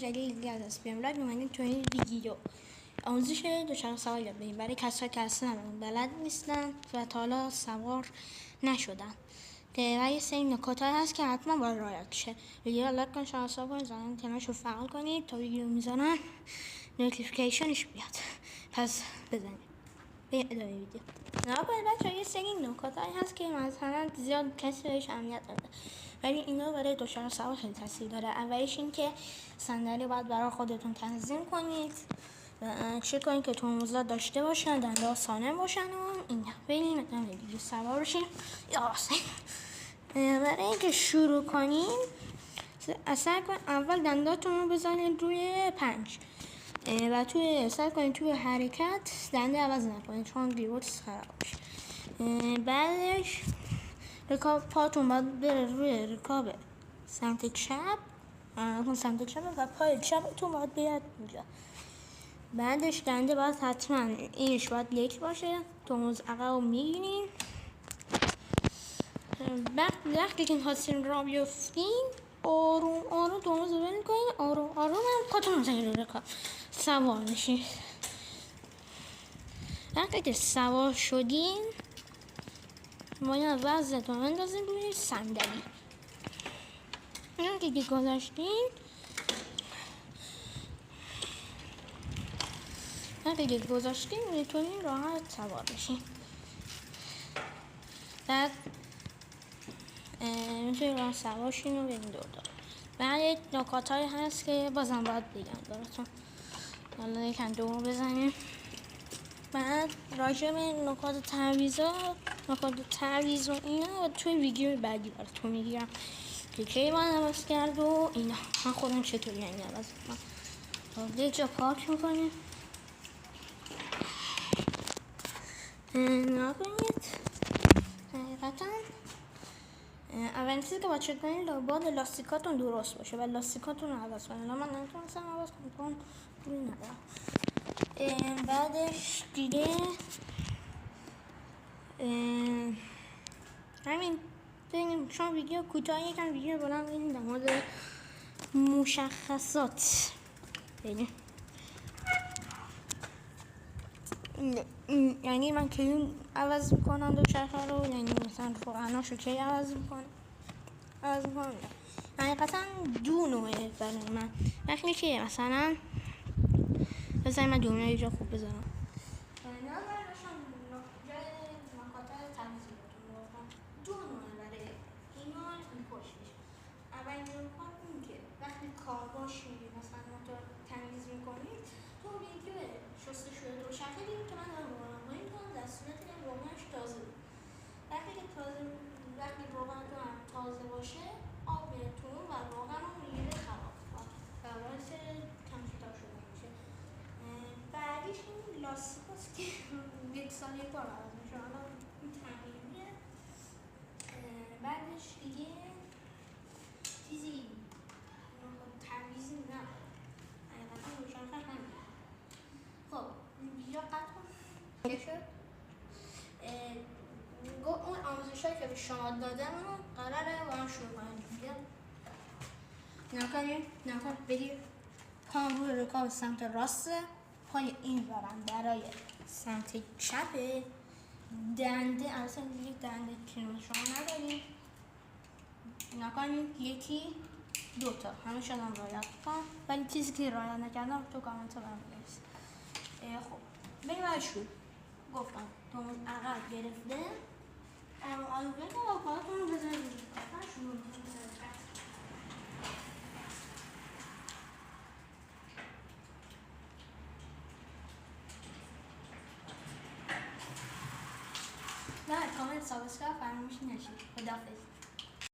جدیدی از اسپیم بلاگ اومدیم تو این ویدیو آموزش دوچرخه سوار یاد بگیریم برای کسایی که اصلا بلد نیستن و تا حالا سوار نشدن و یه سری نکات هست که حتما باید رعایت شه. ویدیو رو لایک کنید، سابسکرایب کنید، زنگ تنش رو فعال کنید تا ویدیو میزنن نوتیفیکیشنش بیاد. پس بزنید به ادامه ویدیو. نگاه کنید بچه‌ها، یه سری نکات هست که مثلا زیاد کسی بهش اهمیت نمیده ولی اینا برای دوچرخه سوار خیلی تاثیر داره. اولیش این که صندلی باید برای خودتون تنظیم کنید و چک کنید که ترمزات داشته باشن، دنده‌ها سالم باشن و اینا. بریم دیگه سوار بشیم. برای اینکه شروع کنیم سعی کنید اول دنداتون رو بزنید روی 5 و سعی کنید توی حرکت دنده عوض نکنید چون گیروت خراب میشه. بعدش رکاب پاتون باید بره روی رکاب سمت چپ، سمت چپ و پای چپتون باید بیاد اینجا. بعدش دنده باید حتما اینش باید یک باشه. ترمز عقب رو میگیرین. وقتی که خواستین را بیفتین آروم آروم ترمز رو بلند کنین، آروم آروم هم پاتون رو بزنید روی رکاب سوار میشین. وقتی که سوار شدین باید وزنتون رو بندازین روی صندلی. وقتی که گذاشتین میتونین راحت سوار بشین. بعد میتونین راحت سوار شین و برین دور. بعد نکات هایی هست که بازم باید بگم براتون. حالا یکم دور بزنیم. بعد راجع به نکات تعویض و اینا توی ویدیو بعدی براتون میگیرم که کی باید عوض کرد و اینا. من خودم چطوری این عوض میکنم. یه جا پارک میکنیم. نکنید حقیقتا اولین چیزی که باید چک کنید باید لاستیکاتون درست باشه و لاستیکاتون رو عوض کنید. من نمیتونستم عوض کنم پولی ندارم. بعدش دیگه همین ببینیم چون ویدیو کوتاه یکم ویدیو بلند ببینیم در مورد مشخصات ببینیم. یعنی من کی عوض میکنم دوچرخه رو، یعنی مثلا فوقاناشو کی عوض میکنم حقیقتا دو نوعه برای من. وقتی که مثلا من دونه یه جا خوب بذارم دو نوعه برای اینا این پشت میشه. اولین نکات این که وقتی کارواش میرید مثلا موتور تمیز میکنید تو ویدیو شستشوی دوچرخه دیدیم که من دارم روغن میکنم در صورتی که روغنش تازه بود. وقتی روغنتون تازه باشه آب میره تو و روغن رو میگیره خراب و باعث کم‌شدن شدن میشه. بعدیش این لاستیک هست که یک سال یک بار عوض میشه. حالا این تغییریه. بعدش دیگه چیزی تعویضی نه حقیقتا دوچرخه همین. خب ویدیو قطع کن شد. اون آموزش هایی که به شما دادم قراره با هم شروع کنیم. نکنید بگیر پام روی رکاب سمت راسته، پای این برم برای سمت چپه. دنده اصلا یک دنده که شما نداریم نکنید یکی دوتا همه شدم رایت کنم ولی چیزی که رایت نکردم تو کامنت ها برم بنویسید. خب بریم برای شروع. گفتم ترمز عقب گرفته آروم بگم و پاهاتون رو بزنید شروع کامنت سابسکرایب فراموش نشید. خداحافظ.